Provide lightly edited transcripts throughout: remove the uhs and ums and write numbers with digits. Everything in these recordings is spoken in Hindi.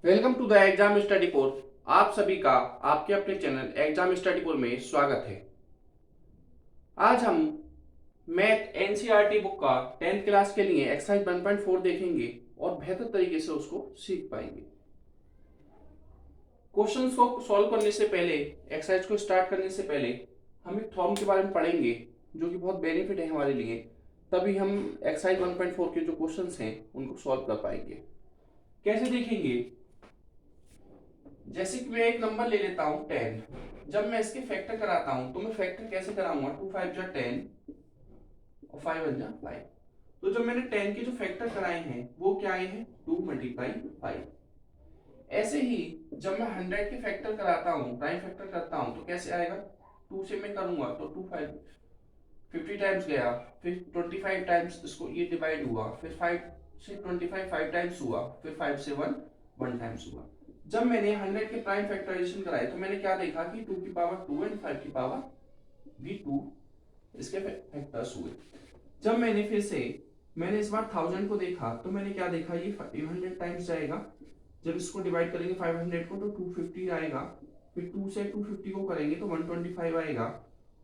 Welcome to the exam study पोर। आप सभी का आपके अपने चैनल एग्जाम स्टडी पोर में स्वागत है। आज हम मैथ एनसीईआरटी बुक का 10th क्लास के लिए एक्सरसाइज 1.4 देखेंगे और बेहतर तरीके से उसको सीख पाएंगे। क्वेश्चंस को सॉल्व करने से पहले, एक्सरसाइज को स्टार्ट करने से पहले हम एक थॉर्म के बारे में पढ़ेंगे जो कि बहुत बेनिफिट है हमारे लिए। तभी हम एक्सरसाइज 1.4 के जो क्वेश्चंस हैं उनको सॉल्व कर पाएंगे। कैसे देखेंगे? जैसे कि मैं एक नंबर ले लेता हूं 10। जब मैं इसके फैक्टर कराता हूं तो मैं फैक्टर कैसे कराऊंगा? 2 5 जा 10 और 5 1 जा 5। तो जब मैंने 10 के जो फैक्टर कराए हैं वो क्या आए हैं? 2 मल्टीप्लाई 5। ऐसे ही जब मैं 100 के फैक्टर कराता हूं, प्राइम फैक्टर करता हूं, तो कैसे आएगा? 2 से मैं करूंगा तो 2 5 50 टाइम्स गया, फिर 25 टाइम्स इसको ये डिवाइड हुआ, फिर 5 से 25 5 टाइम्स हुआ, फिर 5 से 1 1 टाइम्स हुआ। जब मैंने 100 के प्राइम फैक्टराइजेशन कराए तो मैंने क्या देखा कि 2 की पावर 2 एंड 5 की पावर भी 2 इसके फैक्टर्स हुए। जब मैंने इस बार 1000 को देखा तो मैंने क्या देखा, ये 500 टाइम्स जाएगा। जब इसको डिवाइड करेंगे 500 को तो 250 आएगा, फिर 2 से 250 को करेंगे तो 125 आएगा,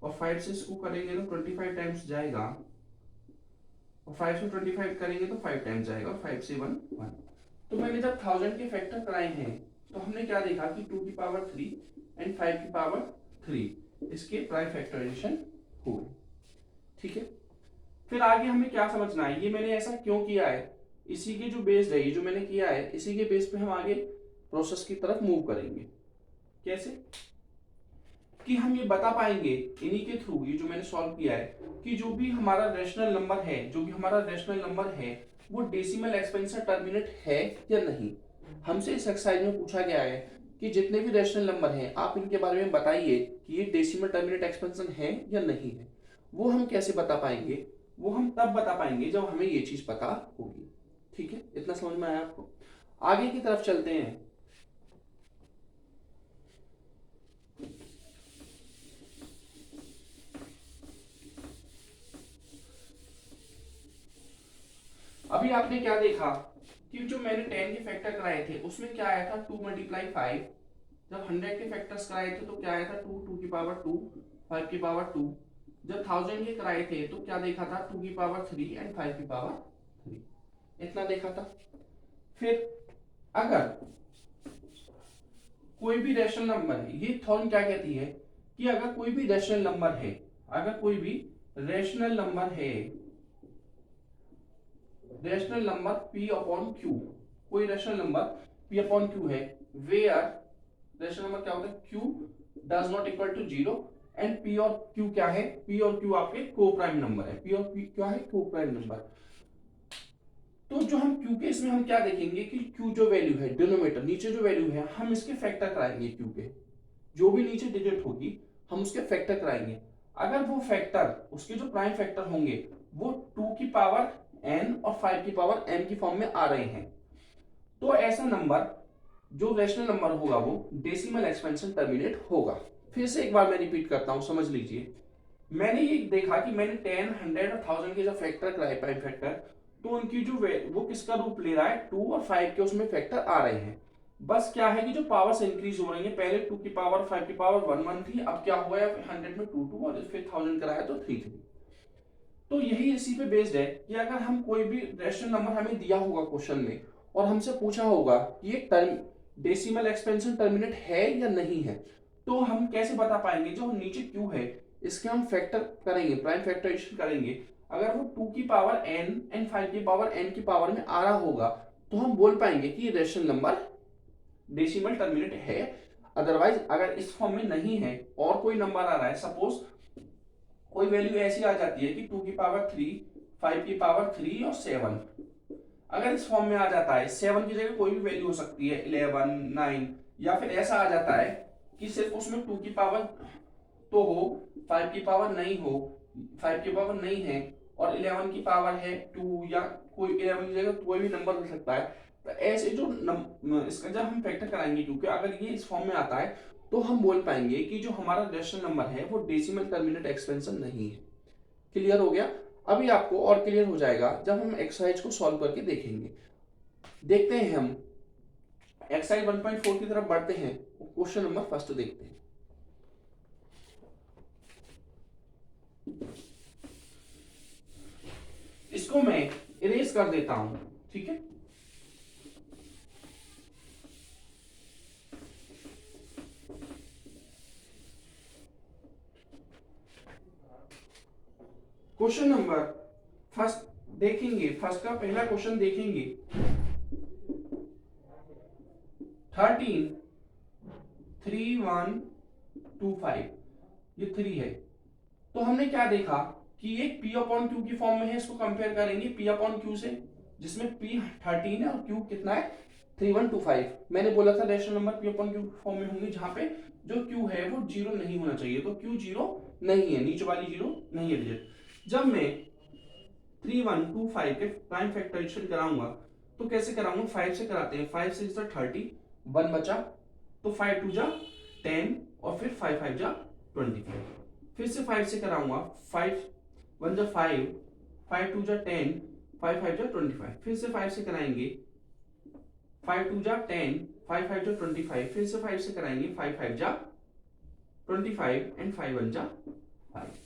और 5 से इसको करेंगे तो 25 टाइम्स जाएगा, और 5 से 25 करेंगे तो 5 टाइम्स जाएगा, और 5 से 1 1। तो मैंने जब 1000 के फैक्टर कराए हैं तो हमने क्या देखा कि 2 की पावर 3 एंड 5 की पावर 3 इसके प्राइम फैक्टराइजेशन हुए। ठीक है, फिर आगे हमें क्या समझना है, ये मैंने ऐसा क्यों किया है, इसी के जो बेस्ड है, ये जो मैंने किया है इसी के बेस पे हम आगे प्रोसेस की तरफ मूव करेंगे। कैसे कि हम ये बता पाएंगे इन्हीं के थ्रू, ये जो मैंने सॉल्व किया है, कि जो भी हमारा रेशनल नंबर है वो डेसिमल एक्सपेंशन टर्मिनेट है या नहीं। हमसे इस एक्सरसाइज में पूछा गया है कि जितने भी रेशनल नंबर हैं आप इनके बारे में बताइए कि ये डेसिमल टर्मिनेट एक्सपेंशन है या नहीं है। वो हम कैसे बता पाएंगे? वो हम तब बता पाएंगे जब हमें ये चीज पता होगी। ठीक है, इतना समझ में आया आपको? आगे की तरफ चलते हैं। अभी आपने क्या देखा कि जो मैंने 10 के फैक्टर कराए थे उसमें क्या आया था? 2 मल्टीप्लाई 5। जब 100 के फैक्टर्स कराए थे तो क्या आया था? 2 2 की पावर 2 5 की पावर 2। जब 1000 के कराए थे तो क्या देखा था? 2 की पावर 3 एंड 5 की पावर 3। इतना देखा था। फिर अगर कोई भी रैशनल नंबर है, ये थॉर्म क्या कहती है कि अगर कोई भी रैशनल नंबर है, अगर कोई भी रैशनल नंबर है, rational number p upon q, कोई rational number p upon q है, वेयर रैशनल नंबर क्या होता है? q does not equal to 0 and p और q क्या है? p और q आपके को प्राइम नंबर है। p और q क्या है? को प्राइम नंबर। तो जो हम q के इसमें हम क्या देखेंगे कि q जो वैल्यू है, डिनोमिनेटर नीचे जो वैल्यू है, हम इसके फैक्टर कराएंगे। q के जो भी नीचे डिजिट होगी हम उसके फैक्टर कराएंगे। अगर वो फैक्टर, उसके जो प्राइम फैक्टर होंगे वो 2 की पावर n और 5 की पावर m की फॉर्म में आ रहे हैं, तो ऐसा नंबर जो रैशनल नंबर होगा वो डेसिमल एक्सपेंशन टर्मिनेट होगा। फिर से एक बार मैं रिपीट करता हूं, समझ लीजिए। मैंने ये देखा कि मैंने 10 100 और 1000 के जो फैक्टर कराए, प्राइम फैक्टर, तो उनकी जो वो किसका रूप ले रहा है? 2 और 5 के उसमें फैक्टर आ रहे हैं। बस क्या है कि जो पावर्स इंक्रीज हो रही है, पहले 2 की पावर 5 की पावर 1 1 थी, अब क्या हुआ है? 100 में 2 2 और फिर 1000 कराया तो 3 3। तो यही इसी पे बेस्ड है कि अगर हम कोई भी रैशनल नंबर हमें दिया होगा क्वेश्चन में और हमसे पूछा होगा कि ये टर्म डेसिमल एक्सपेंशन टर्मिनेट है या नहीं है, तो हम कैसे बता पाएंगे? जो नीचे क्यू है इसके हम फैक्टर करेंगे, प्राइम फैक्टराइजेशन करेंगे। अगर वो 2 की पावर n एंड 5 की पावर n की पावर में आ रहा होगा तो हम बोल पाएंगे कि ये रैशनल नंबर डेसिमल टर्मिनेट है। अदरवाइज अगर इस फॉर्म में नहीं है और कोई नंबर आ रहा है, सपोज कोई वैल्यू ऐसी आ जाती है कि 2 की पावर 3 5 की पावर 3 और 7, अगर इस फॉर्म में आ जाता है, 7 की जगह कोई भी वैल्यू हो सकती है, 11 9, या फिर ऐसा आ जाता है कि सिर्फ उसमें 2 की पावर तो हो, 5 की पावर नहीं हो, 5 की पावर नहीं है और 11 की पावर है 2, या कोई 11 की जगह कोई भी नंबर हो सकता है। तो ऐसे जो इसका जब हम फैक्टर कराएंगे, क्योंकि अगर ये इस फॉर्म में आता है तो हम बोल पाएंगे कि जो हमारा रैशनल नंबर है वो डेसिमल टर्मिनेट एक्सपेंशन नहीं है। क्लियर हो गया? अभी आपको और क्लियर हो जाएगा जब हम एक्सरसाइज को सॉल्व करके देखेंगे। देखते हैं हम एक्सरसाइज 1.4 की तरफ बढ़ते हैं, क्वेश्चन नंबर फर्स्ट देखते हैं। इसको मैं इरेज कर देता हूं, ठीक है। क्वेश्चन नंबर फर्स्ट देखेंगे, फर्स्ट का पहला क्वेश्चन देखेंगे। 13 3 1 2 5, ये 3 है। तो हमने क्या देखा कि ये P अपॉन Q की फॉर्म में है, इसको कंपेयर करेंगे P अपॉन Q से, जिसमें P 13 है और Q कितना है 3125। मैंने बोला था rational number P upon Q form में होंगे जहां पे जो Q है वो जीरो नहीं होना चाहिए, तो Q जीरो नहीं है, नीचे वाली जीरो नहीं है डिजिट। जब मैं 3125 के प्राइम फैक्टराइजेशन कराऊंगा तो कैसे कराऊंगा, 5 से कराते हैं, 5 6 30, 1 बचा, तो 5 2 जा 10 और फिर 5 5 जा 25। फिर से 5 से कराऊंगा, 5 1 जा 5, 5 2 जा 10, 5 5 जा 25। फिर से 5 से कराएंगे, 5 2 जा 10, 5 5 जा 25। फिर से 5 से कराएंगे, 5 5 जा 25 एंड 5 1 जा 5।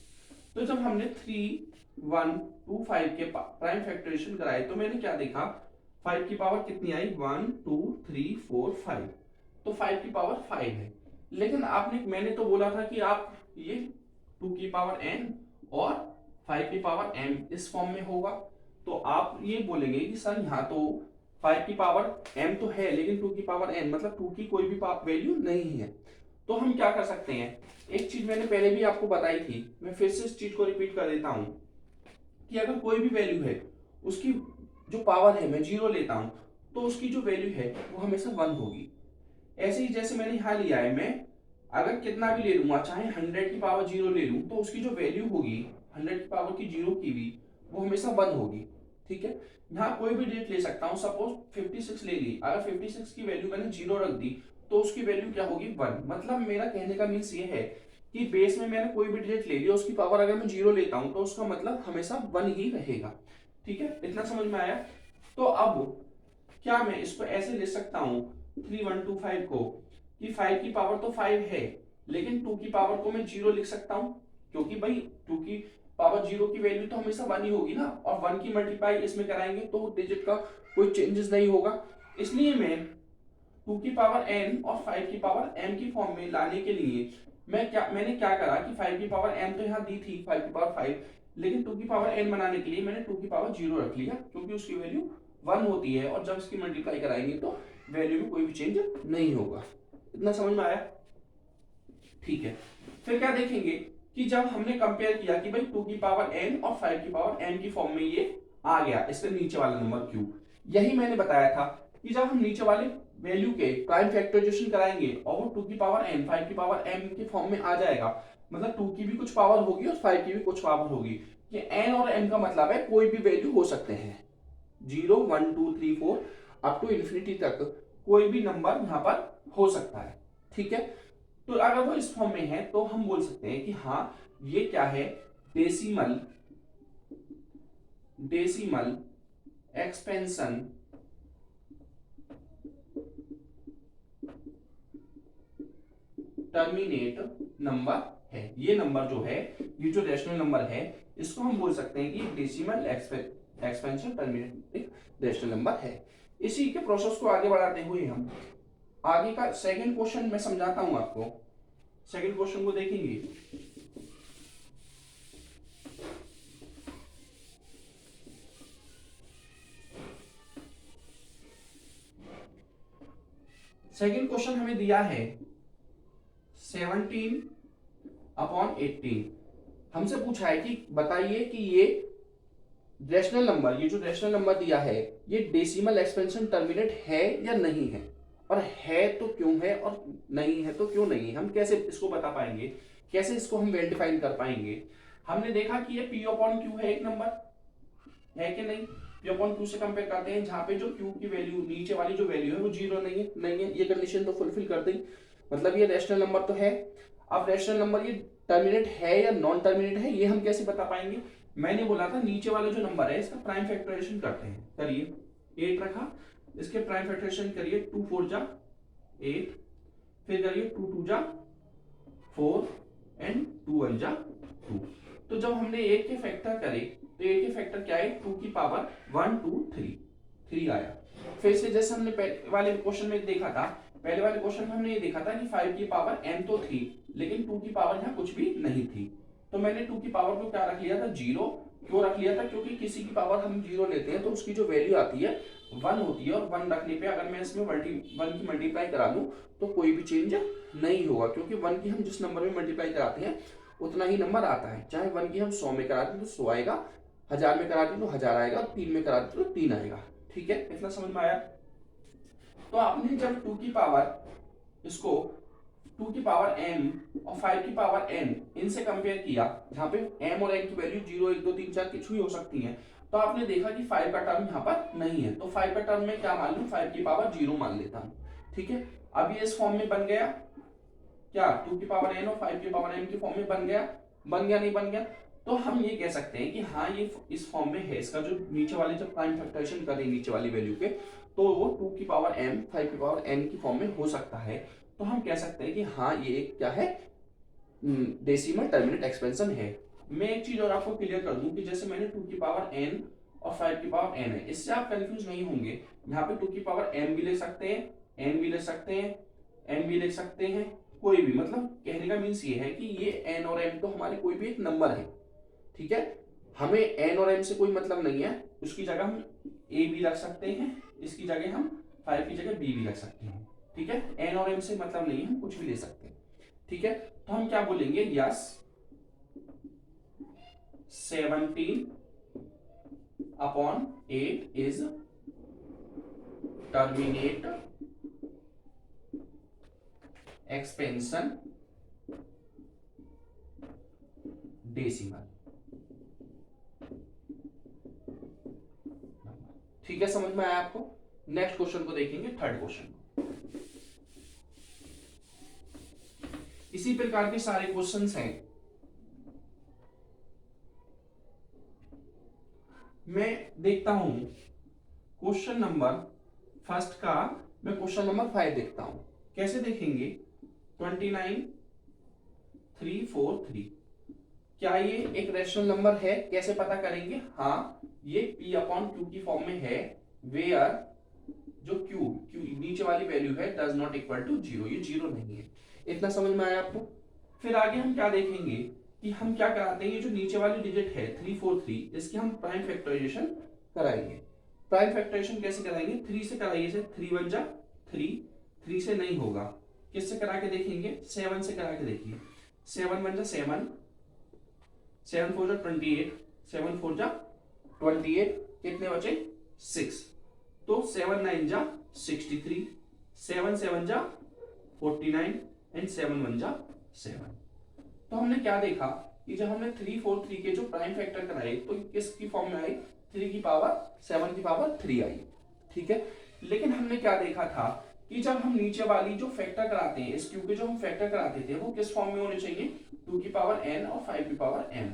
तो जब हमने 3 1 2 5 के प्राइम फैक्टराइजेशन कराए तो मैंने क्या देखा, 5 की पावर कितनी आई, 1 2 3 4 5, तो 5 की पावर 5 है। लेकिन आपने, मैंने तो बोला था कि आप ये 2 की पावर n और 5 की पावर m इस फॉर्म में होगा, तो आप ये बोलेंगे कि सर यहाँ तो 5 की पावर m तो है लेकिन 2 की पावर n मतलब 2 की कोई भी वैल्यू नहीं है। तो हम क्या कर सकते हैं, एक चीज मैंने पहले भी आपको बताई थी, मैं फिर से इस चीज को रिपीट कर देता हूं कि अगर कोई भी वैल्यू है उसकी जो पावर है मैं जीरो लेता हूं तो उसकी जो वैल्यू है वो हमेशा 1 होगी। ऐसे ही जैसे मैंने यहाँ लिया है, मैं अगर कितना भी ले लूंगा, चाहे 100 की पावर जीरो ले लूं, तो उसकी जो वैल्यू होगी 100 की पावर की जीरो की भी, वो हमेशा 1 होगी, ठीक है। यहाँ कोई भी डेट ले सकता हूँ, सपोज 56 ले ली, अगर 56 की वैल्यू मैंने जीरो रख दी तो उसकी वैल्यू क्या होगी 1। मतलब मेरा कहने का मीन्स ये है कि बेस में मैंने कोई भी डेट ले लिया, उसकी पावर अगर मैं जीरो लेता हूं तो उसका मतलब हमेशा 1 ही रहेगा, ठीक है। इतना समझ में आया। तो अब क्या मैं इसको ऐसे ले सकता हूं 3125 को कि 5 की पावर तो 5 है लेकिन 2 की पावर को मैं जीरो लिख सकता हूं, क्योंकि भाई 2 की पावर जीरो की वैल्यू तो हमेशा 1 ही होगी ना, और 1 की मल्टीप्लाई इसमें कराएंगे तो डिजिट का कोई चेंजेस नहीं होगा। इसलिए मैं 2 की पावर n और 5 की पावर m की फॉर्म में लाने के लिए मैंने क्या करा कि 5 की पावर m तो यहाँ दी थी 5 की पावर 5, लेकिन 2 की पावर n बनाने के लिए मैंने 2 की पावर 0 रख लिया, क्योंकि उसकी वैल्यू 1 होती है और जब इसकी मल्टीप्लाई कराएंगे तो वैल्यू में कोई भी चेंज नहीं होगा। इतना समझ में आया, ठीक है। फिर क्या देखेंगे कि जब हमने कंपेयर किया कि भाई 2 की पावर n और 5 की पावर m की फॉर्म में ये आ गया, इसके नीचे वाला नंबर q, यही मैंने बताया था कि जब हम नीचे वाले वैल्यू के प्राइम फैक्टराइजेशन कराएंगे और वो 2 की पावर n 5 की पावर m के फॉर्म में आ जाएगा, मतलब 2 की भी कुछ पावर होगी और 5 की भी कुछ पावर होगी। ये n और m का मतलब है कोई भी वैल्यू हो सकते हैं, 0 1 2 3 4 अप टू इन्फिनिटी तक कोई भी नंबर यहाँ पर हो सकता है, ठीक है। तो अगर वो इस फॉर्म में है तो हम बोल सकते हैं कि हाँ ये क्या है, डेसिमल एक्सपेंशन टर्मिनेट नंबर है। ये नंबर जो है, ये जो रैशनल नंबर है, इसको हम बोल सकते हैं कि डेसिमल एक्सपेंशन टर्मिनेट एक रैशनल नंबर है। इसी के प्रोसेस को आगे बढ़ाते हुए हम आगे का सेकंड क्वेश्चन मैं समझाता हूं आपको। सेकंड क्वेश्चन को देखेंगे। सेकंड क्वेश्चन हमें दिया है 17 अपॉन 18। हमसे पूछा है कि बताइए कि ये रैशनल नंबर, ये जो रैशनल नंबर दिया है, ये डेसिमल एक्सपेंशन टर्मिनेट है या नहीं है, और है तो क्यों है और नहीं है तो क्यों नहीं। हम कैसे इसको बता पाएंगे, कैसे इसको हम वेल डिफाइन कर पाएंगे। हमने देखा कि ये P अपॉन Q है, एक नंबर है कि नहीं, P अपॉन Q से कंपेयर करते हैं जहां पे जो Q की वैल्यू, नीचे वाली जो वैल्यू है वो जीरो नहीं है, ये कंडीशन तो फुलफिल कर दी, मतलब ये रैशनल नंबर तो है। अब रैशनल नंबर ये टर्मिनेट है या नॉन टर्मिनेट है, ये हम कैसे बता पाएंगे। मैंने बोला था नीचे वाला जो नंबर है इसका प्राइम फैक्टराइजेशन करते हैं, करिए 8 रखा, इसके प्राइम फैक्टराइजेशन करिए, 2 4 जा 8, फिर करिए 2 2 जा 4 एंड 2 1 जा 2। तो जब हमने 8 के फैक्टर करे तो 8 के फैक्टर क्या है, 2 की पावर 1 2 3 आया। फिर से जैसे हमने पहले वाले क्वेश्चन में देखा था, पहले वाले क्वेश्चन में हमने ये देखा था कि 5 की पावर n तो थी, लेकिन 2 की पावर यहाँ कुछ भी नहीं थी। तो मैंने 2 की पावर को क्या रख लिया था, 0। क्यों रख लिया था, क्योंकि किसी की पावर हम 0 लेते हैं तो उसकी जो वैल्यू आती है 1 होती है, और 1 रखने पे अगर मैं इसमें 1 की मल्टीप्लाई करा दूं तो कोई भी चेंज नहीं होगा, क्योंकि 1 की हम जिस नंबर में मल्टीप्लाई कराते हैं उतना ही नंबर आता है। चाहे 1 की हम 100 में कराते हैं तो 100 आएगा, 1000 में कराते हैं तो 1000 आएगा, 3 में कराते हैं तो 3 आएगा। ठीक है, इतना समझ में आया। तो आपने जब 2 की पावर इसको 2 की पावर m और 5 की पावर n इनसे कंपेयर किया, जहां पे m और n की वैल्यू 0 1 2 3 4 कुछ भी हो सकती है, तो आपने देखा कि 5 का टर्म यहाँ पर नहीं है, तो 5 का टर्म में क्या मान लूं, 5 की पावर 0 मान लेता हूं। ठीक है, अब ये इस फॉर्म में बन गया क्या, 2 की पावर n और 5 की पावर m की फॉर्म में बन गया नहीं बन गया। तो हम ये कह सकते हैं कि हाँ ये इस फॉर्म में है, इसका जो नीचे वाले जब प्राइम फैक्टराइजेशन करें नीचे वाली वैल्यू के, तो वो 2 की पावर m 5 की पावर n की फॉर्म में हो सकता है। तो हम कह सकते हैं कि हाँ ये एक क्या है, डेसिमल टर्मिनेट एक्सपेंशन है। मैं एक चीज और आपको क्लियर कर दूं कि जैसे मैंने 2 की पावर n और 5 की पावर n है, इससे आप कंफ्यूज नहीं होंगे। यहाँ पे 2 की पावर m भी ले सकते हैं, n भी ले सकते हैं, n भी ले सकते हैं, कोई भी, मतलब कहने का मीन्स ये है कि ये n और m तो हमारे कोई भी एक नंबर है। ठीक है, हमें n और m से कोई मतलब नहीं है, उसकी जगह हम a भी रख सकते हैं, इसकी जगह हम 5 की जगह b भी रख सकते हैं। ठीक है, n और m से मतलब नहीं है, हम कुछ भी ले सकते हैं। ठीक है, तो हम क्या बोलेंगे, yes 17/8 is terminate expansion decimal. ठीक है, समझ में आया आपको। नेक्स्ट क्वेश्चन को देखेंगे, थर्ड क्वेश्चन। इसी प्रकार के सारे क्वेश्चंस हैं। मैं देखता हूं क्वेश्चन नंबर फर्स्ट का, मैं क्वेश्चन नंबर 5 देखता हूं। कैसे देखेंगे, 29 3 4 3, क्या ये एक रैशनल नंबर है, कैसे पता करेंगे, हाँ ये p अपॉन क्यू की फॉर्म में है, वेयर जो क्यू नीचे वाली वैल्यू है डज नॉट इक्वल टू 0, ये 0 नहीं है। इतना समझ में आया आपको। फिर आगे हम क्या देखेंगे कि हम क्या कराते हैं, ये जो नीचे वाली डिजिट है 343, इसकी हम प्राइम फैक्टराइजेशन कराएंगे। प्राइम फैक्टराइजेशन कैसे कराएंगे, 3 से कराइए, से 3 1 जा 3 से नहीं होगा, किससे करा के देखेंगे, 7 से करा के देखिए, 7 1 जा 7 7 4 जा 28 7 4 जा 28, कितने बचे 6, तो 7 9 जा 63, 7 7 जा 49 एंड 7 1 जा 7। तो हमने क्या देखा कि जब हमने 3 4 3 के जो प्राइम फैक्टर कराए तो किसकी फॉर्म में आई, 3 की पावर 7 की पावर 3 आई। ठीक है, लेकिन हमने क्या देखा था कि जब हम नीचे वाली जो फैक्टर कराते हैं, इस क्यू के जो हम फैक्टर कराते थे वो किस फॉर्म में होने चाहिए, 2 की पावर n और 5 की पावर m,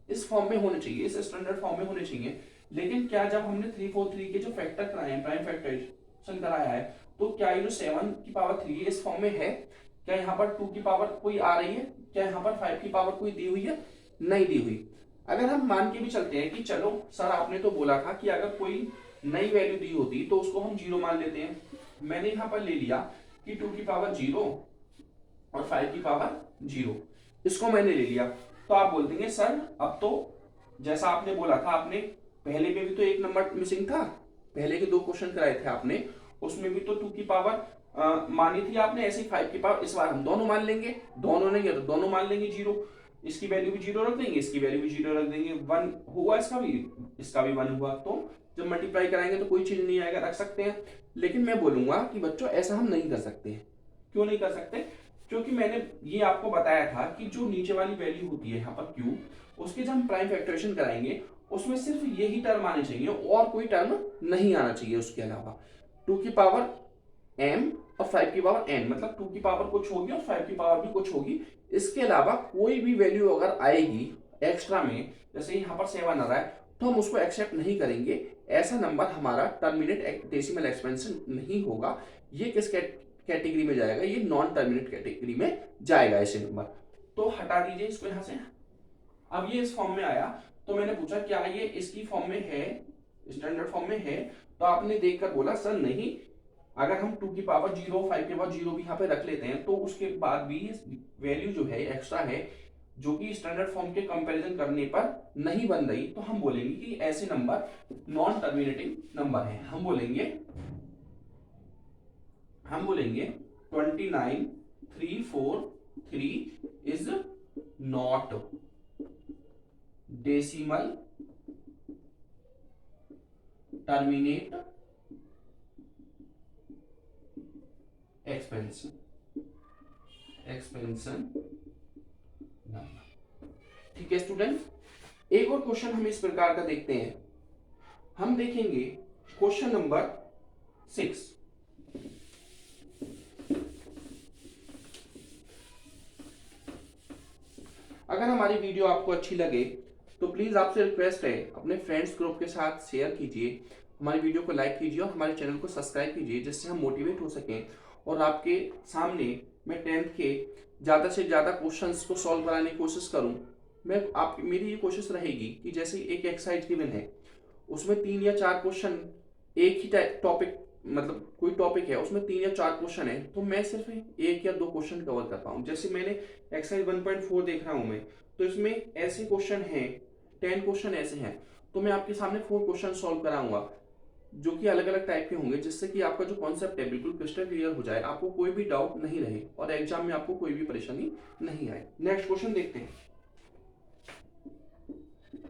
इस फॉर्म में होने चाहिए, इस स्टैंडर्ड फॉर्म में होने चाहिए। लेकिन क्या जब हमने 3 4 3 के जो फैक्टर कराए हैं, प्राइम फैक्टराइजेशन कराया है, तो क्या ये जो 7 की पावर 3 है इस फॉर्म में है, क्या यहाँ पर 2 की पावर कोई आ रही है, क्या यहाँ पर 5 की पावर कोई दी हुई है, नहीं दी हुई। अगर हम मान के भी चलते हैं कि चलो सर आपने तो बोला था कि अगर कोई नई वैल्यू दी होती तो उसको हम 0 मान लेते हैं, मैंने यहाँ पर ले लिया कि 2 की पावर 0 और 5 की पावर 0, इसको मैंने ले लिया। तो आप बोल देंगे सर अब तो जैसा आपने बोला था, आपने पहले में भी तो एक नंबर मिसिंग था, पहले के 2 क्वेश्चन कराए थे आपने, उसमें भी तो 2 की पावर मानी थी आपने, ऐसे ही 5 की पावर, इस बार हम दोनों मान लेंगे, दोनों नहीं है तो दोनों मान लेंगे 0, इसकी वैल्यू भी 0 रख देंगे, इसकी वैल्यू भी 0 रख देंगे, 1 हुआ इसका भी 1 हुआ, तो जब मल्टीप्लाई कराएंगे तो कोई चीज नहीं आएगा, रख सकते हैं। लेकिन मैं बोलूंगा कि बच्चों ऐसा हम नहीं कर सकते। क्यों नहीं कर सकते, क्योंकि मैंने ये आपको बताया था कि जो नीचे वाली वैल्यू होती है यहाँ पर क्यू, उसके जब हम प्राइम फैक्टराइजेशन कराएंगे उसमें सिर्फ यही टर्म आने चाहिए और कोई टर्म नहीं आना चाहिए उसके अलावा। 2 की पावर m और 5 की पावर n, मतलब 2 की पावर कुछ होगी और 5 की पावर भी कुछ होगी, इसके अलावा कोई भी वैल्यू अगर आएगी एक्स्ट्रा में, जैसे यहाँ पर 7 आ रहा है, तो हम उसको एक्सेप्ट नहीं करेंगे, ऐसा नंबर हमारा टर्मिनेट डेसिमल एक्सपेंशन नहीं होगा। ये किस कैटेगरी में जाएगा? ये नॉन टर्मिनेट कैटेगरी में जाएगा ऐसे नंबर। तो हटा दीजिए इसको यहां से। अब ये इस फॉर्म में आया तो मैंने पूछा क्या ये इसकी फॉर्म में है, स्टैंडर्ड फॉर्म में है? तो आपने देखकर बोला सर नहीं, अगर हम 2 की पावर 0, 5 की पावर 0 भी यहाँ पे रख लेते हैं तो उसके बाद भी वैल्यू जो है एक्स्ट्रा है, जो कि स्टैंडर्ड फॉर्म के कंपैरिजन करने पर नहीं बन रही, तो हम बोलेंगे कि ऐसे नंबर नॉन टर्मिनेटिंग नंबर है। हम बोलेंगे 29343 is not decimal terminate expansion number. ठीक है स्टूडेंट, एक और क्वेश्चन हम इस प्रकार का देखते हैं। हम देखेंगे क्वेश्चन नंबर 6। अगर हमारी वीडियो आपको अच्छी लगे तो प्लीज आपसे रिक्वेस्ट है अपने फ्रेंड्स ग्रुप के साथ शेयर कीजिए, हमारी वीडियो को लाइक कीजिए और हमारे चैनल को सब्सक्राइब कीजिए, जिससे हम मोटिवेट हो सकें और आपके सामने मैं 10th के ज़्यादा से ज़्यादा क्वेश्चंस को सॉल्व कराने की कोशिश करूं। मेरी ये कोशिश रहेगी कि जैसे एक एक्सरसाइज गिवन है, उसमें 3 या 4 क्वेश्चन एक ही टॉपिक, मतलब कोई टॉपिक है उसमें 3 या 4 क्वेश्चन है, तो मैं सिर्फ 1 या 2 क्वेश्चन कवर कर पाऊँ। जैसे मैंने एक्सरसाइज 1.4 देख रहा हूँ मैं, तो इसमें ऐसे क्वेश्चन हैं, 10 क्वेश्चन ऐसे हैं, तो मैं आपके सामने 4 क्वेश्चन सॉल्व कराऊंगा जो कि अलग अलग टाइप के होंगे, जिससे कि आपका जो कॉन्सेप्ट है बिल्कुल क्रिस्टल क्लियर हो जाए, आपको कोई भी डाउट नहीं रहे और एग्जाम में आपको कोई भी परेशानी नहीं आए। नेक्स्ट क्वेश्चन देखते हैं।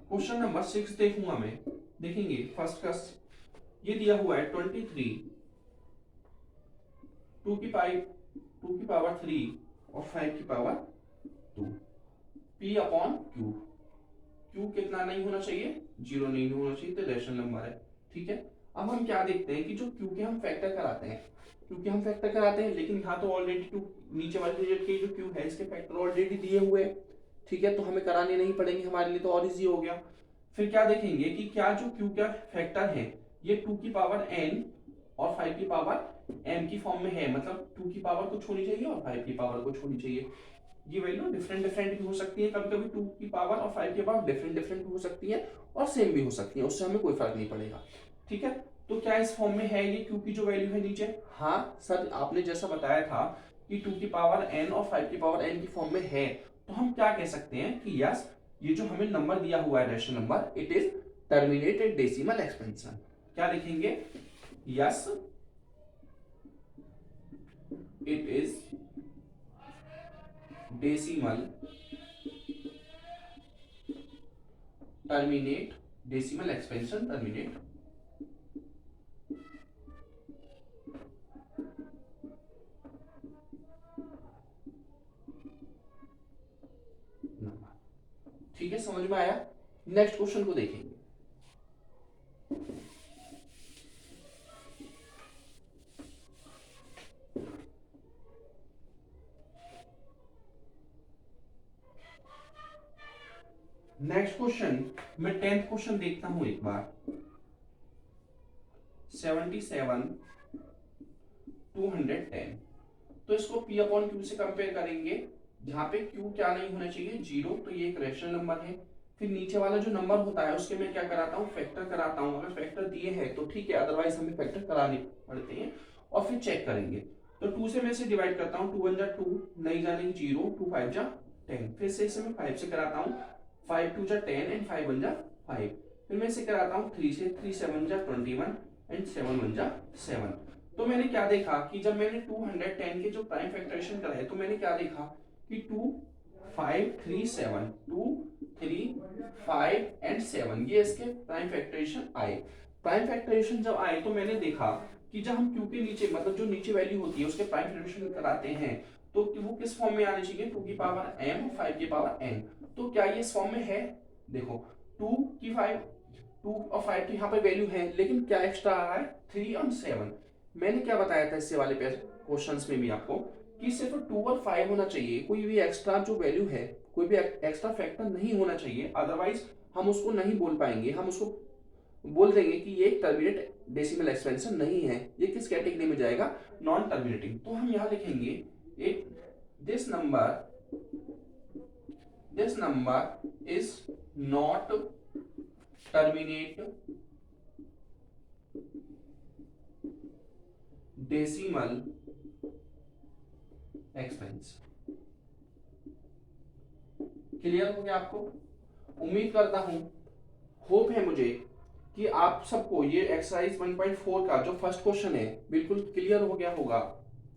क्वेश्चन नंबर 6 देखूंगा मैं। देखेंगे फर्स्ट का ये दिया हुआ है 23 2 की पावर 3 और 5 की power 2 P upon Q। Q कितना नहीं होना चाहिए? 0 नहीं होना चाहिए, तो रैशनल नंबर है। ठीक है, अब हम क्या देखते हैं कि जो Q के हम फैक्टर कराते हैं, लेकिन यहाँ तो ऑलरेडी 2 नीचे वाले डिजिट के जो Q है इसके फैक्टर ऑलरेडी दिए हुए हैं। ठीक है, तो हमें कराने नहीं पड़ेंगे, हमारे लिए तो और इजी हो गया। फिर क्या देखेंगे कि क्या जो Q का फैक्टर है ये 2 की पावर n और 5 की पावर m की फॉर्म में है, मतलब 2 की पावर कुछ होनी चाहिए और 5 की पावर कुछ होनी चाहिए। ये वैल्यू डिफरेंट भी हो सकती है, कभी कभी 2 की पावर और 5 की पावर डिफरेंट भी हो सकती है और सेम भी हो सकती है, उससे हमें कोई फर्क नहीं पड़ेगा। ठीक है, तो क्या इस फॉर्म में है ये Q की जो वैल्यू है नीचे? हाँ सर, आपने जैसा बताया था कि 2 की पावर n और 5 की पावर n की फॉर्म में है, तो हम क्या कह सकते हैं कि यस, ये जो हमें नंबर दिया हुआ है rational number, it is terminated decimal expansion. क्या लिखेंगे? Yes, it is decimal terminate decimal expansion terminate number. ठीक है, समझ में आया? नेक्स्ट क्वेश्चन को देखेंगे। नेक्स्ट क्वेश्चन, मैं 10th क्वेश्चन देखता हूं एक बार। 77 210, तो इसको P अपॉन Q से कंपेयर करेंगे, जहां पे Q क्या नहीं होना चाहिए? 0, तो ये एक रैशनल नंबर है। फिर नीचे वाला जो नंबर होता है उसके मैं क्या कराता हूँ? फैक्टर कराता हूँ। अगर फैक्टर दिए हैं तो ठीक है, अदरवाइज हमें फैक्टर कराने पड़ते हैं और फिर चेक करेंगे। तो 2 से मैं इसे डिवाइड करता हूँ, 2 1 जा 2, नहीं जाने 0, 2 5 जा 10, फिर से इसे मैं 5 से कराता हूँ, 5 2 जा 10 एंड 5 1 जा 5, फिर मैं इसे कराता हूँ 3 से, 3 7 जा 21 एंड 7 1 जा 7। तो मैंने क्या देखा कि जब मैंने 210 के जो प्राइम फैक्टराइजेशन कराए, तो मैंने क्या देखा कि 2 5 3 7 2 3 5 एंड 7 ये इसके प्राइम फैक्टराइजेशन आए। प्राइम फैक्टराइजेशन जब आए तो मैंने देखा कि जब हम Q के नीचे, मतलब जो नीचे वैल्यू होती है उसके प्राइम फैक्टराइजेशन कराते हैं, तो वो किस फॉर्म में आनी चाहिए? 2 की पावर m 5 की पावर n। तो क्या ये इस फॉर्म में है? देखो 2 की 2 और 5 की यहाँ पे वैल्यू है, लेकिन क्या एक्स्ट्रा आ रहा है? 3 और 7। मैंने क्या बताया था इससे वाले क्वेश्चंस में भी आपको कि सिर्फ 2 और 5 होना चाहिए, कोई भी एक्स्ट्रा जो वैल्यू है, कोई भी एक्स्ट्रा फैक्टर नहीं होना चाहिए, अदरवाइज हम उसको नहीं बोल पाएंगे, हम उसको बोल देंगे कि ये टर्मिनेट डेसिमल एक्सपेंशन नहीं है, ये किस कैटेगरी में जाएगा, नॉन टर्मिनेटिंग। तो हम यहाँ लिखेंगे एक this number is not terminate decimal expense. Clear हो गया आपको? उम्मीद करता हूं, होप है मुझे कि आप सबको ये एक्सरसाइज 1.4 का जो फर्स्ट क्वेश्चन है बिल्कुल क्लियर हो गया होगा,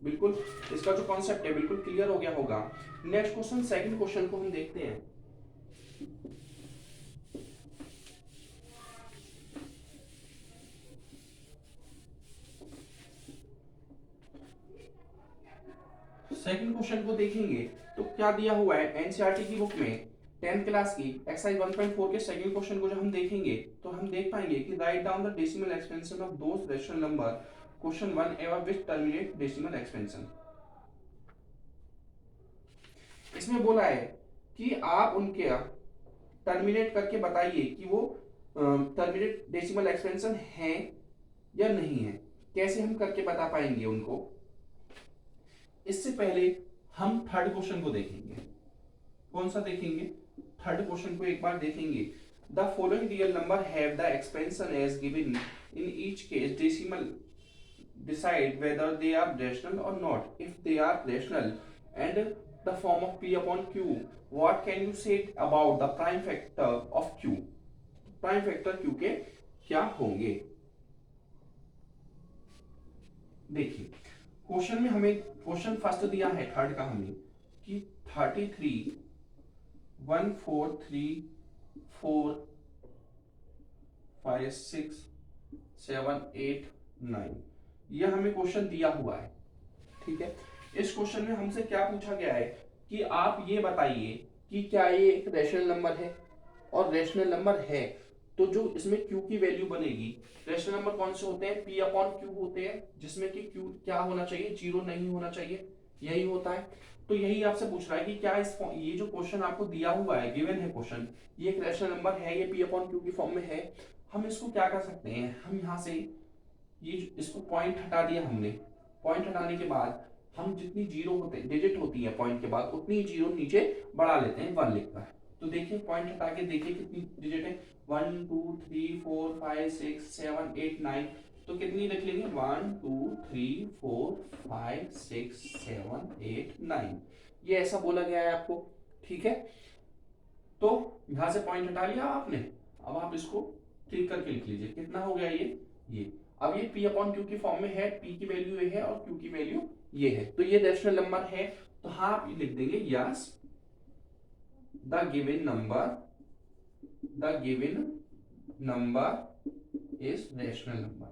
बिल्कुल इसका जो कॉन्सेप्ट है बिल्कुल क्लियर हो गया होगा। नेक्स्ट क्वेश्चन, सेकंड क्वेश्चन को हम देखते हैं। सेकंड क्वेश्चन को देखेंगे तो क्या दिया हुआ है एनसीईआरटी की बुक में 10th क्लास की एक्सरसाइज 1.4 के सेकंड क्वेश्चन को जब हम देखेंगे तो हम देख पाएंगे कि write down the decimal expansion of those rational number question 1 ever which terminate decimal expansion. इसमें बोला है कि आप उनके टर्मिनेट करके बताइए कि वो टर्मिनेट डेसिमल एक्सपेंशन है या नहीं है। कैसे हम करके बता पाएंगे उनको? इससे पहले हम थर्ड क्वेश्चन को देखेंगे। कौन सा देखेंगे? थर्ड क्वेश्चन को एक बार देखेंगे। The following real number have the expansion as given in each case decimal decide whether they are rational or not. If they are rational and the form of p upon q, what can you say about the prime factor of q? Prime factor q के क्या होंगे? देखिए क्वेश्चन में हमें क्वेश्चन फर्स्ट दिया है थर्ड का हमें कि 33 1 4 3 4 5 6 7 8 9 यह हमें क्वेश्चन दिया हुआ है। ठीक है, इस क्वेश्चन में हमसे क्या पूछा गया है कि आप ये बताइए कि क्या ये एक रैशनल नंबर है, और रैशनल नंबर है तो जो इसमें q की वैल्यू बनेगी, रैशनल नंबर कौन से होते हैं, p अपॉन q होते हैं, जिसमें कि q क्या होना चाहिए, जीरो नहीं होना चाहिए, यही होता है। तो यही आपसे पूछ रहा है कि क्या इस ये जो क्वेश्चन आपको दिया हुआ है, गिवन है क्वेश्चन, ये एक रैशनल नंबर है, ये p अपॉन q की फॉर्म में है। हम इसको क्या कर सकते हैं, हम यहाँ से ये इसको पॉइंट हटा दिया हमने। पॉइंट हटाने के बाद हम जितनी जीरो होते डिजिट होती है पॉइंट के बाद उतनी जीरो नीचे बढ़ा लेते हैं, 1 लिखता है। तो देखिए पॉइंट हटा के देखिए कितनी डिजिट है, 1 2 3 4 5 6 7 8 9। तो कितनी लिख लेंगे, 1 2 3 4 5 6 7 8 9। ये ऐसा बोला गया है आपको। ठीक है, तो यहां से पॉइंट हटा लिया आपने, अब आप इसको क्लिक करके लिख लीजिए कितना हो गया ये। अब ये p अपॉन q की फॉर्म में है, p की वैल्यू ये है और q की वैल्यू ये है, तो ये रैशनल नंबर है। तो हाँ आप लिख देंगे yes the given number is rational number.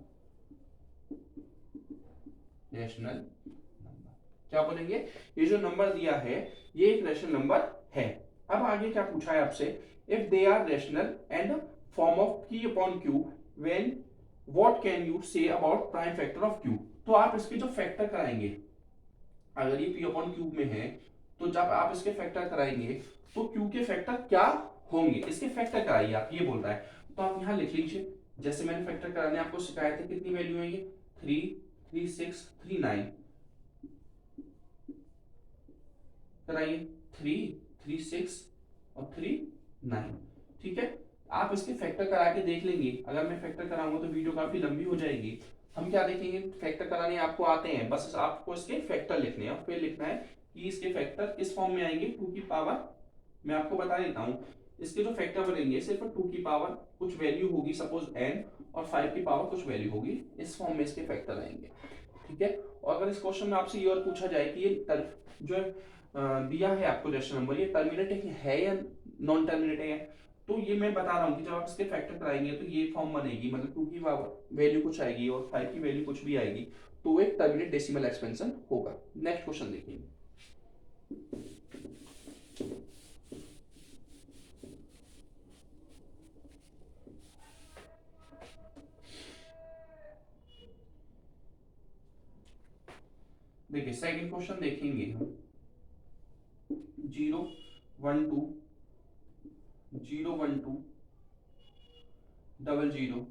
क्या बोलेंगे, ये जो नंबर दिया है ये एक रैशनल नंबर है। अब आगे क्या पूछा है आपसे, if they are rational and form of p upon q when what can you say about prime factor of q। तो आप इसके जो फैक्टर कराएंगे, अगर ये p अपॉन q में है तो जब आप इसके फैक्टर कराएंगे तो q के फैक्टर क्या होंगे, इसके फैक्टर कराइए आप, ये बोल रहा है। तो आप यहाँ लिख लीजिए, जैसे मैंने फैक्टर कराने आपको सिखाया था, कितनी वैल्यू है ये, 3 3 6 3 9। कराइए 3 3 6 और 3 9। ठीक है, आप इसके फैक्टर करा के देख लेंगे। अगर मैं फैक्टर कराऊंगा तो वीडियो काफी लंबी हो जाएगी। हम क्या देखेंगे, फैक्टर कराने आपको आते हैं, बस आपको इसके फैक्टर लिखने हैं और फिर लिखना है कि इसके फैक्टर किस फॉर्म में आएंगे, 2 की पावर, मैं आपको बता देता हूँ इसके जो फैक्टर बनेंगे सिर्फ 2 की पावर कुछ वैल्यू होगी, सपोज n, और 5 की पावर कुछ वैल्यू होगी, इस फॉर्म में इसके फैक्टर आएंगे। ठीक है, और अगर इस क्वेश्चन में आपसे ये और पूछा जाए कि ये जो दिया है आपको रैशनल नंबर, ये टर्मिनेटिंग है या नॉन टर्मिनेटिंग है, तो ये मैं बता रहा हूँ कि जब आप इसके फैक्टर कराएंगे तो ये फॉर्म बनेगी, मतलब 2 की वैल्यू कुछ आएगी और 5 की वैल्यू कुछ भी आएगी, तो एक टर्मिनेट डेसिमल एक्सपेंशन होगा। नेक्स्ट क्वेश्चन देखेंगे। देखिए सेकंड क्वेश्चन देखेंगे हम, 0 1 2 0 1 2 0 0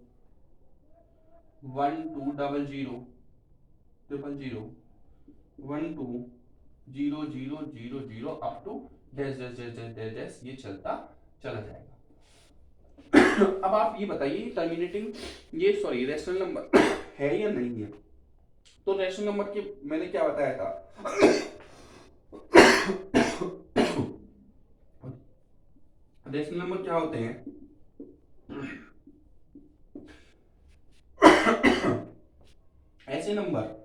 12000000 120000 up to dash dash dash dash dash dash, ये चलता चला जाएगा। अब आप ये बताइए टर्मिनेटिंग, ये सॉरी रेशनल नंबर है या नहीं है। तो रेशनल नंबर के मैंने क्या बताया था, रेशनल नंबर क्या होते हैं, ऐसे नंबर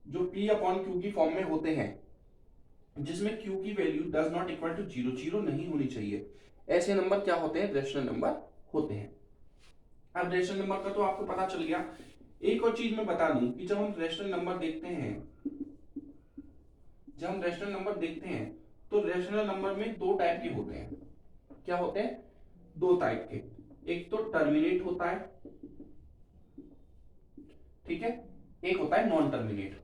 जो p अपॉन क्यू की फॉर्म में होते हैं, जिसमें q की value does not equal to zero, zero नहीं होनी चाहिए, ऐसे नंबर क्या होते हैं, रेशनल नंबर होते हैं। अब रेशनल नंबर का तो आपको पता चल गया। एक और चीज मैं बता दूं कि जब हम रेशनल नंबर देखते हैं, तो रेशनल नंबर में दो टाइप के होते हैं। क्या होते हैं, दो टाइप के, एक तो टर्मिनेट होता है, ठीक है, एक होता है नॉन टर्मिनेट।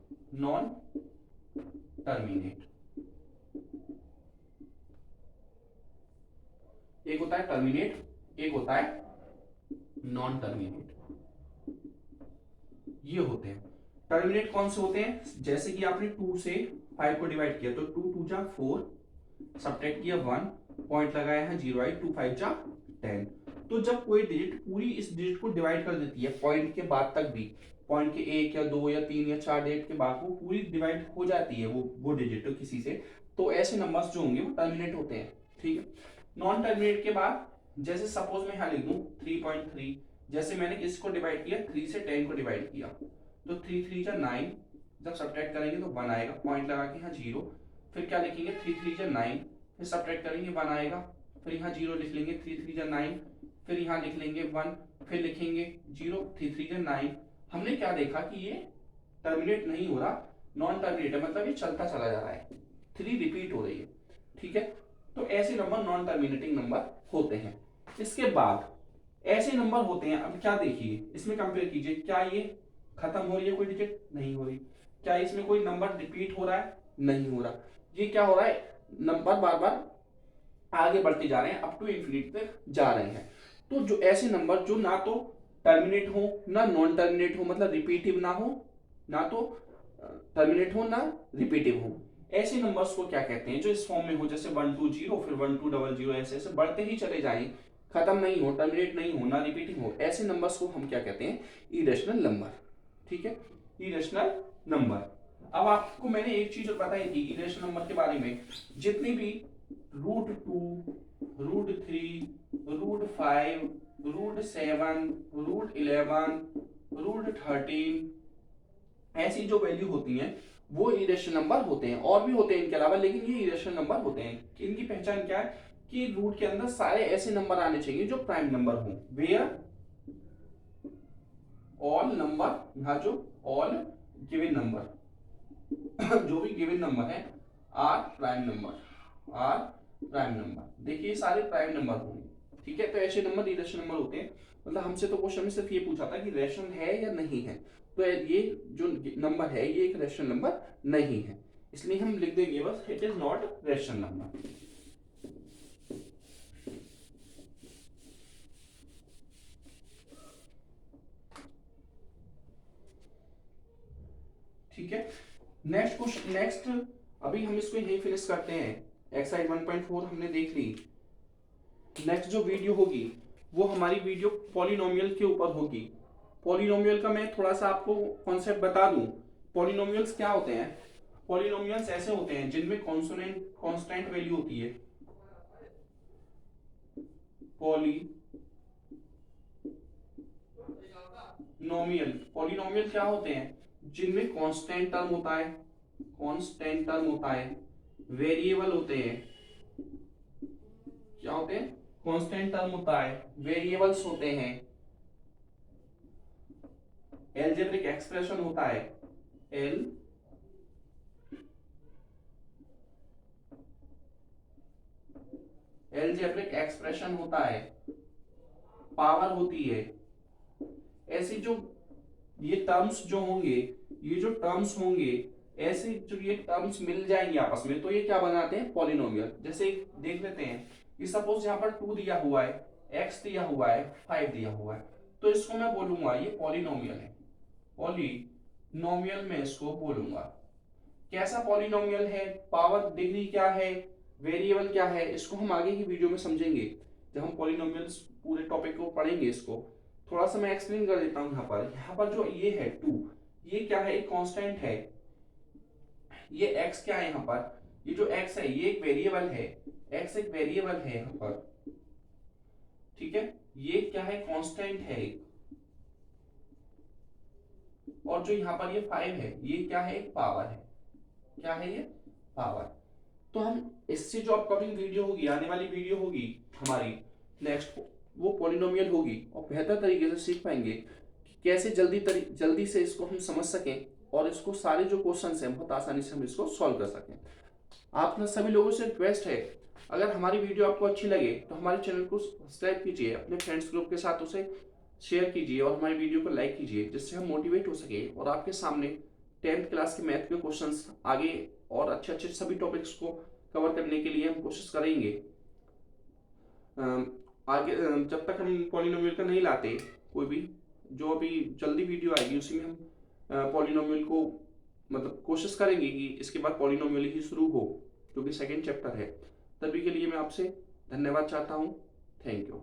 एक होता है टर्मिनेट, एक होता है नॉन टर्मिनेट। ये होते हैं टर्मिनेट। कौन से होते हैं, जैसे कि आपने 2 से 5 को डिवाइड किया तो 2 2 जा 4, सब्ट्रैक्ट किया 1, पॉइंट लगाया है 0 आई, 2 5 जा 10। तो जब कोई डिजिट पूरी इस डिजिट को डिवाइड कर देती है, पॉइंट के बाद तक भी, पॉइंट के 1 या 2 या 3 या 4 डिजिट के बाद वो पूरी डिवाइड हो जाती है वो डिजिट तो किसी से, तो ऐसे नंबर्स जो होंगे वो टर्मिनेट होते हैं, ठीक है। नॉन टर्मिनेट के बाद, जैसे सपोज मैं यहाँ लिख दूं 3.3, जैसे मैंने इसको डिवाइड किया 3 से 10 को डिवाइड किया, तो 3 3 जा 9, जब सब्ट्रैक्ट करेंगे तो 1 आएगा, पॉइंट लगा के यहाँ 0, फिर क्या लिखेंगे 3 3 जा 9, फिर सब्ट्रैक्ट करेंगे 1 आएगा, फिर यहाँ 0 लिख लेंगे, 3 3 जा 9, फिर यहाँ लिख लेंगे 1, फिर लिखेंगे 0, 3 3 जा 9। हमने क्या देखा कि ये टर्मिनेट नहीं हो रहा, नॉन टर्मिनेट है, मतलब ये चलता चला जा रहा है, 3 रिपीट हो रही है, ठीक है। तो ऐसे नंबर नॉन टर्मिनेटिंग नंबर होते हैं। इसके बाद ऐसे नंबर होते हैं, अब क्या देखिए इसमें कंपेयर कीजिए, क्या ये खत्म हो रही है कोई डिजिट, नहीं हो रही, क्या इसमें कोई नंबर रिपीट हो रहा है, नहीं हो रहा, ये क्या हो रहा है, नंबर बार बार आगे बढ़ते जा रहे हैं, अप टू इंफिनिटी तक जा रहे हैं। तो जो ऐसे नंबर जो ना तो टर्मिनेट हो ना नॉन टर्मिनेट हो, मतलब रिपीटिव ना हो, ना तो टर्मिनेट हो ना रिपीटिव हो, ऐसे नंबर्स को क्या कहते हैं, जो इस फॉर्म में हो, जैसे 1 2 0 फिर 1 2 0 0, ऐसे ऐसे बढ़ते ही चले जाएं, खत्म नहीं हो, टर्मिनेट नहीं हो, ना रिपीटिंग हो, ऐसे नंबर्स को हम क्या कहते हैं, इरेशनल नंबर, ठीक है, इरेशनल नंबर। अब आपको मैंने एक चीज बताई थी इरेशनल नंबर के बारे में, जितनी भी √2 √3 √5 √7 √11 √13 ऐसी जो वैल्यू होती हैं वो इरेशनल नंबर होते हैं। और भी होते हैं इनके अलावा, लेकिन ये इरेशनल नंबर होते हैं। इनकी पहचान क्या है कि रूट के अंदर सारे ऐसे नंबर आने चाहिए जो प्राइम नंबर हो, वेयर ऑल नंबर, यहाँ जो ऑल गिवन नंबर जो भी गिवन नंबर है आर प्राइम नंबर, देखिए सारे प्राइम नंबर होंगे, ठीक है। तो ऐसे नंबर इरेशनल नंबर होते हैं। मतलब हमसे तो क्वेश्चन में सिर्फ ये पूछा था कि रेशनल है या नहीं है, तो ये जो नंबर है ये एक रेशनल नंबर नहीं है, इसलिए हम लिख देंगे बस it is not rational number. ठीक है, नेक्स्ट क्वेश्चन, नेक्स्ट अभी हम इसको यही फिनिश करते हैं। एक्सरसाइज 1.4 हमने देख ली। नेक्स्ट जो वीडियो होगी वो हमारी वीडियो पॉलिनोमियल के ऊपर होगी। पॉलिनोमियल का मैं थोड़ा सा आपको कॉन्सेप्ट बता दूं। पॉलिनोमियल्स क्या होते हैं, पॉलिनोमियल्स ऐसे होते हैं जिनमें कांस्टेंट वैल्यू होती है। पॉलिनोमियल क्या होते हैं, जिनमें कांस्टेंट टर्म होता है, वेरिएबल होते हैं, क्या होते हैं, कांस्टेंट टर्म होता है, वेरिएबल्स होते हैं, एलजेब्रिक एक्सप्रेशन होता है, एलजेब्रिक एक्सप्रेशन होता है, पावर होती है। ऐसी जो ये टर्म्स जो होंगे, ये जो टर्म्स होंगे, ऐसे जो ये टर्म्स मिल जाएंगे आपस में, तो ये क्या बनाते हैं, पॉलिनोमियल। जैसे देख लेते हैं कि सपोज यहाँ पर 2 दिया हुआ है, x दिया हुआ है, 5 दिया हुआ है, तो इसको मैं बोलूंगा ये पॉलिनोमियल है, पॉलिनोमियल में इसको बोलूंगा। कैसा पॉलिनोमियल है, पावर डिग्री क्या है, वेरिएबल क्या है, इसको हम आगे की वीडियो में समझेंगे जब हम पॉलिनोमियल्स पूरे टॉपिक को पढ़ेंगे। इसको थोड़ा सा मैं एक्सप्लेन कर देता हूँ। यहाँ पर जो ये है 2, ये क्या है, एक कांस्टेंट है। ये x क्या है यहाँ पर, ये जो x है ये एक वेरिएबल है, x एक वेरिएबल है यहाँ पर, ठीक है। ये क्या है, कांस्टेंट है एक। और जो यहाँ पर ये 5 है, ये क्या है, एक पावर है। क्या है ये, पावर। तो हम इससे जो अपकमिंग वीडियो होगी, आने वाली वीडियो होगी हमारी नेक्स्ट, वो पॉलिनोमियल होगी और बेहतर तरीके से सीख पाएंगे कि कैसे जल्दी से इसको हम समझ सकें और इसको सारे जो क्वेश्चन हैं बहुत आसानी से हम इसको सॉल्व कर सकें। आप सभी लोगों से रिक्वेस्ट है, अगर हमारी वीडियो आपको अच्छी लगे तो हमारे चैनल को सब्सक्राइब कीजिए, अपने फ्रेंड्स ग्रुप के साथ उसे शेयर कीजिए और हमारी वीडियो को लाइक कीजिए, जिससे हम मोटिवेट हो सके और आपके सामने 10th क्लास के मैथ के क्वेश्चंस आगे और अच्छे अच्छे सभी टॉपिक्स को कवर करने के लिए हम कोशिश करेंगे। आगे जब तक हम पॉलिनोमियल का नहीं लाते कोई भी, जो अभी जल्दी वीडियो आएगी उसी में हम पॉलिनोमियल को मतलब कोशिश करेंगे कि इसके बाद पॉलिनोमियल ही शुरू हो, जो कि सेकेंड चैप्टर है। तभी के लिए मैं आपसे धन्यवाद चाहता हूँ। Thank you.